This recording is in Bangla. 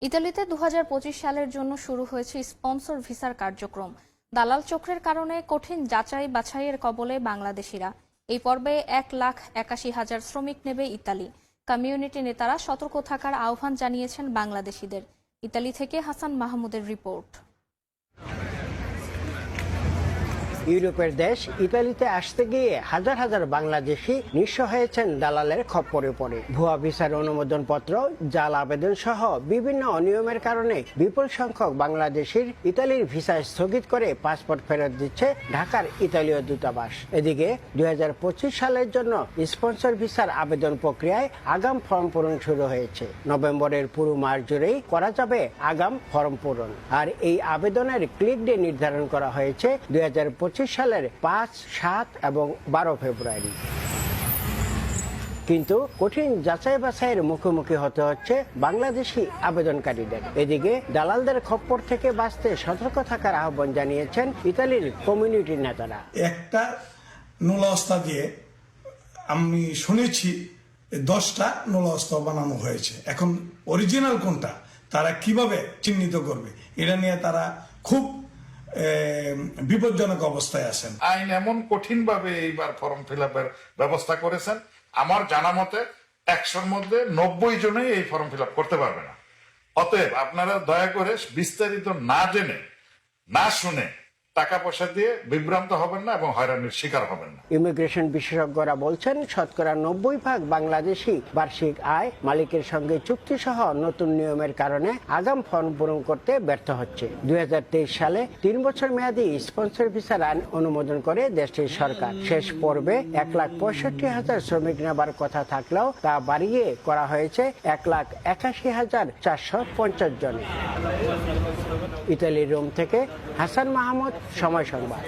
ইতালিতে ২০২৫ সালের জন্য শুরু হয়েছে স্পন্সর ভিসার কার্যক্রম। দালাল চক্রের কারণে কঠিন যাচাই বাছাইয়ের কবলে বাংলাদেশিরা। এই পর্বে ১,৮১,০০০ শ্রমিক নেবে ইতালি। কমিউনিটি নেতারা সতর্ক থাকার আহ্বান জানিয়েছেন বাংলাদেশিদের। ইতালি থেকে হাসান মাহমুদের রিপোর্ট। ইউরোপের দেশ ইতালিতে আসতে গিয়ে হাজার হাজার বাংলাদেশি নিঃস্ব হয়েছেন দালালের খপ্পরে পড়ে। ভুয়া ভিসার অনুমোদন পত্র, জাল আবেদন সহ বিভিন্ন অনিয়মের কারণে বিপুল সংখ্যক বাংলাদেশির ইতালির ভিসা স্থগিত করে পাসপোর্ট ফেরত দিচ্ছে ঢাকার ইতালীয় দূতাবাস। এদিকে ২০২৫ সালের জন্য স্পন্সর ভিসার আবেদন প্রক্রিয়ায় আগাম ফর্ম পূরণ শুরু হয়েছে। নভেম্বরের পুরো মাস জুড়েই করা যাবে আগাম ফর্ম পূরণ। আর এই আবেদনের ক্লিক ডে নির্ধারণ করা হয়েছে ২০২৫ সালের ৫, ৭ এবং ১২ ফেব্রুয়ারি। কিন্তু কঠিন যাচাই বাছাইয়ের মুখোমুখি হতে হচ্ছে বাংলাদেশি আবেদনকারীদের। এদিকে দালালদের খপ্পর থেকে বাঁচতে সতর্ক থাকার আহ্বান জানিয়েছেন ইতালির কমিউনিটি নেতারা। একটা নোলাস্তা দিয়ে আমি শুনেছি 10টা নোলাস্তা বানানো হয়েছে। এখন অরিজিনাল কোনটা তারা কিভাবে চিহ্নিত করবে, এটা নিয়ে তারা খুব বিপজ্জনক অবস্থায় আছেন। আইন এমন কঠিন ভাবে এইবার ফর্ম ফিল আপের ব্যবস্থা করেছেন, আমার জানা মতে 100-র মধ্যে 90 জনেই এই ফর্ম ফিল আপ করতে পারবে না। অতএব আপনারা দয়া করে বিস্তারিত না জেনে না শুনে টাকা পয়সা দিয়ে বিভ্রান্ত হবেন না এবং হয়রানির শিকার হবেন না। ইমিগ্রেশন বিশেষজ্ঞরা বলছেন, শতকরা 90% বাংলাদেশি বার্ষিক আয়, মালিকের সঙ্গে চুক্তি সহ নতুন নিয়মের কারণে আগাম ফর্ম পূরণ করতে ব্যর্থ হচ্ছে। ২০২৩ সালে 3 বছর মেয়াদী স্পন্সর ভিসার আইন অনুমোদন করে দেশটির সরকার। শেষ পর্বে ১,৬৫,০০০ শ্রমিক নেবার কথা থাকলেও তা বাড়িয়ে করা হয়েছে ১,৮১,৪৫০ জনে। ইতালির রোম থেকে হাসান মাহমুদ, সময় সংবাদ।